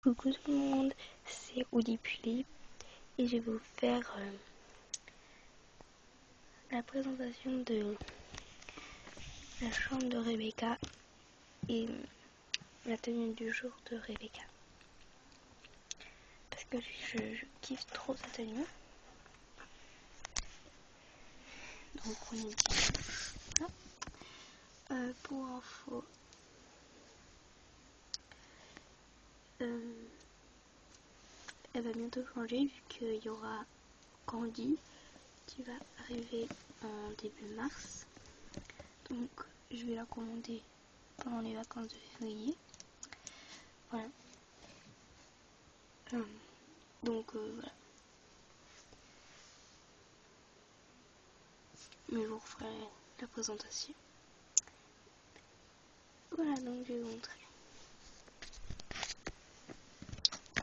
Coucou tout le monde, c'est Oudi Puli et je vais vous faire la présentation de la chambre de Rebecca et la tenue du jour de Rebecca. Parce que je kiffe trop sa tenue. Donc on est dit. Pour info, elle va bientôt changer vu qu'il y aura Candy qui va arriver en début mars. Donc je vais la commander pendant les vacances de février. Voilà. Voilà. Mais je vous referai la présentation. Voilà, donc je vais vous montrer.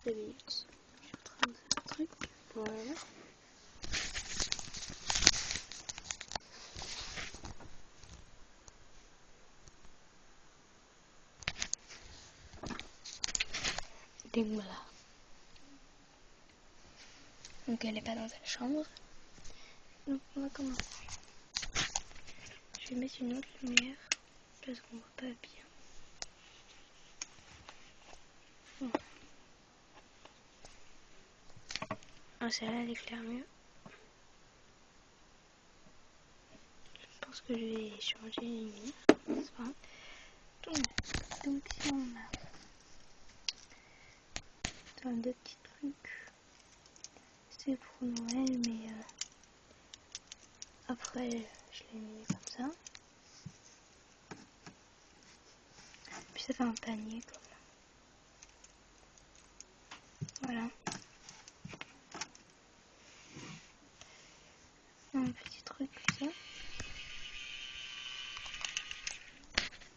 2 minutes. Je suis en train de faire un truc. Voilà. Donc voilà. Donc elle n'est pas dans sa chambre. Donc on va commencer. Je vais mettre une autre lumière parce qu'on voit pas bien. Bon. Ah, celle-là elle éclaire mieux. Je pense que je vais changer les lumières. C'est pas grave. Donc si on a deux petits trucs. C'est pour Noël, mais après je l'ai mis comme ça. Puis ça fait un panier comme ça. Voilà. Un petit truc comme ça.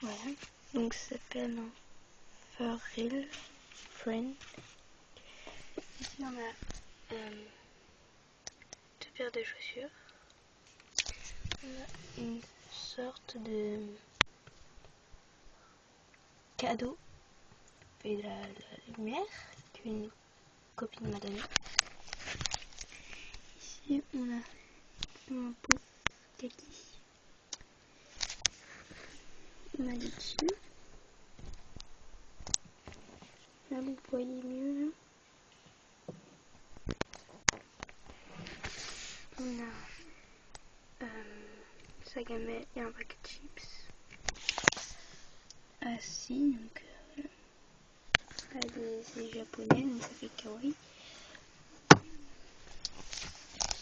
Voilà. Donc ça s'appelle un Furrill Friend. Ici on a deux paires de chaussures. On a une sorte de cadeau et de la lumière qu'une copine m'a donné. Ici on a un pot kaki. On a des dessus. Là vous voyez mieux là. On a sa gamelle et un paquet de chips. Assis, donc voilà. C'est japonais, donc ça fait kawaii.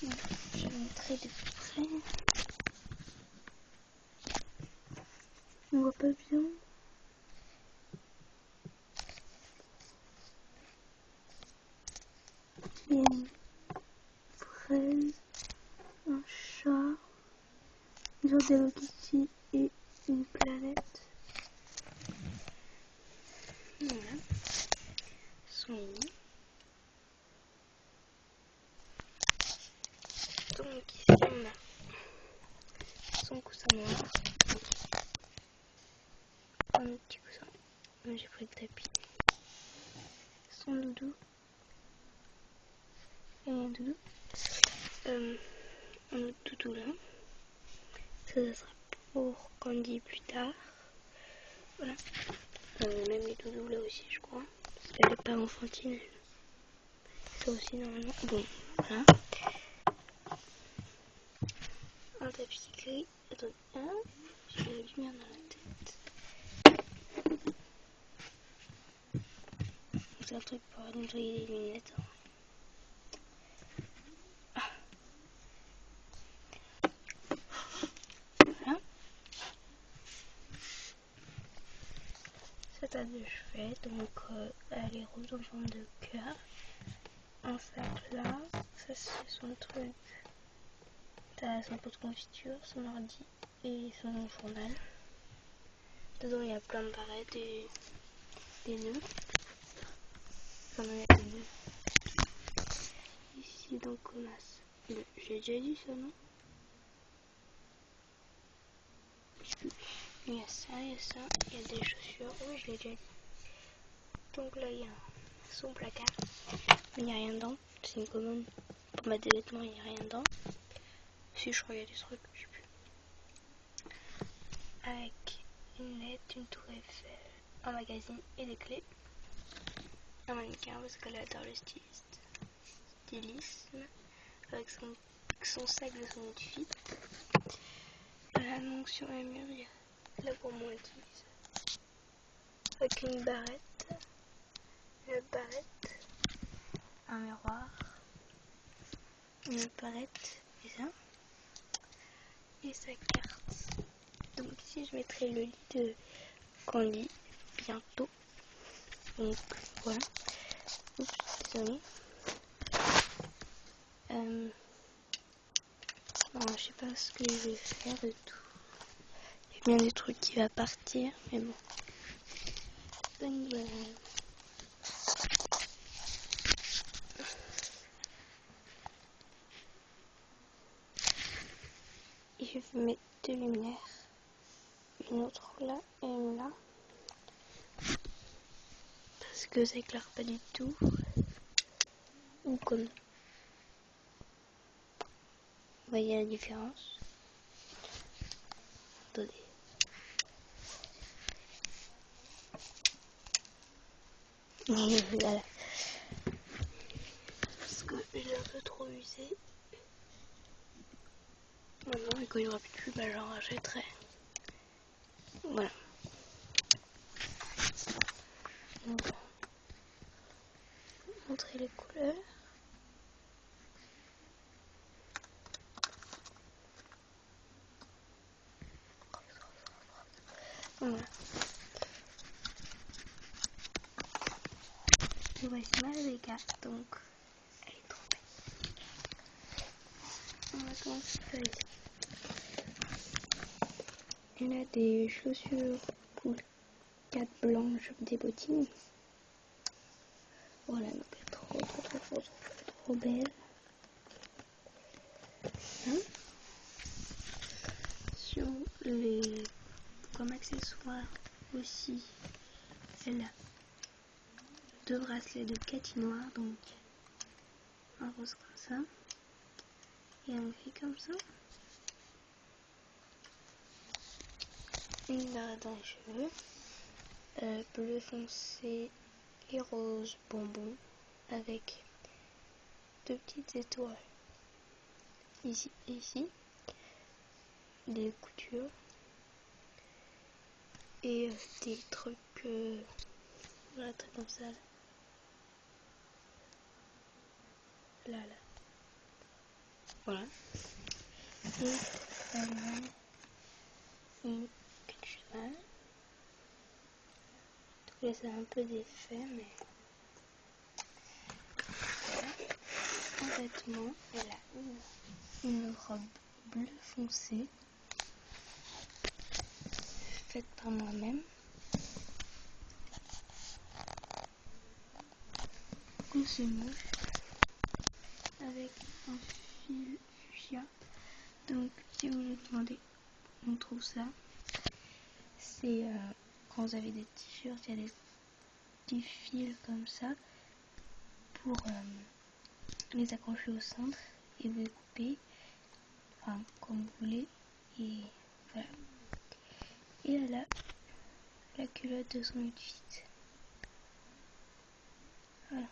Je vais montrer de plus près. On voit pas bien. Il y a une fraise, un chat, une sorte d'Hello Kitty et une planète. Voilà. Son lit. Donc ici on a son coussin noir. Un autre petit coussin. J'ai pris le tapis. Son doudou. Et un doudou. Un autre doudou là. Ça sera pour Candy plus tard. Voilà. Même les doudous là aussi je crois. Parce qu'elle n'est pas enfantine. Ça aussi normalement. Bon, voilà. Un tapis gris. Attendez, j'ai la lumière dans la tête. C'est un truc pour nettoyer les lunettes. Voilà. Cette table de chevet, donc elle est rose en forme de cœur. Un sac là, ça c'est son truc. T'as son pot de confiture, son ordi et son journal. Dedans il y a plein de barrettes et des nœuds. Enfin non, il y a des nœuds. Ici donc on a ça. J'ai déjà dit ça, non? Il y a ça, il y a des chaussures. Oui, je l'ai déjà dit. Donc là il y a un son placard. Mais il n'y a rien dedans. C'est une commode pour mettre des vêtements, il n'y a rien dedans. Si, je crois qu'il y a des trucs, je sais plus. Avec une lettre, une tour Eiffel, un magazine et des clés. Un mannequin parce qu'elle adore le stylisme. Avec son sac de son outfit. Donc sur les murs, il y a la gourmandise. Avec une barrette, un miroir, une barrette et ça. Et sa carte. Donc ici je mettrai le lit de Candy bientôt. Donc voilà. Oups, désolé. Non, je sais pas ce que je vais faire de tout. Il y a bien des trucs qui vont partir, mais bon. Donc voilà. Et je vais mettre deux lumières. Une autre là et une là. Parce que ça éclaire pas du tout. Ou comme. Vous voyez la différence? Attendez. Voilà. Parce que je l'ai un peu trop usé. Maintenant, et quand il n'y aura plus de pub, bah, j'en rachèterai. Voilà. Donc, montrer les couleurs. Voilà. Et voici ma Rebecca, donc elle est trop belle. On va commencer par ici. Elle a des chaussures pour 4 blanches, des bottines. Voilà, donc elle est trop belle. Hein? Sur les comme accessoires aussi, elle a 2 bracelets de patinoire, donc un rose comme ça et un gris comme ça. Une barre dans les cheveux, bleu foncé et rose bonbon avec 2 petites étoiles ici et ici, des coutures et des trucs voilà, trucs comme ça là. Voilà. Et elle a une queue de cheval. Je trouve ça un peu d'effet, mais voilà. En vêtements, elle a une robe bleu foncé faite par moi-même. On se mouche avec un fil fuchsia. Donc si vous vous demandez où on trouve ça, c'est quand vous avez des t-shirts, il y a des petits fils comme ça pour les accrocher au centre et vous les coupez comme vous voulez et voilà. Et elle a la culotte de son outfit. Voilà.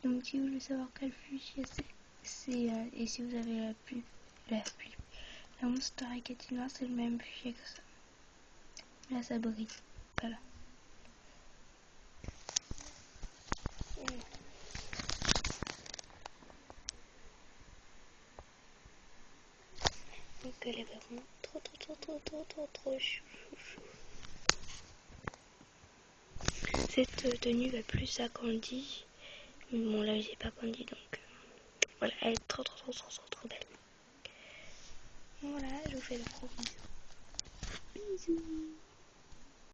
Donc si vous voulez savoir quel fuchsia c'est et si vous avez la Monster Catina, c'est le même fuchsia que ça. Là ça brille. Voilà. Donc elle est vraiment trop chou. Cette tenue va plus à Candy. Mais bon là j'ai pas Candy donc voilà, elle est trop belle. Voilà, je vous fais de gros bisous. Bisous.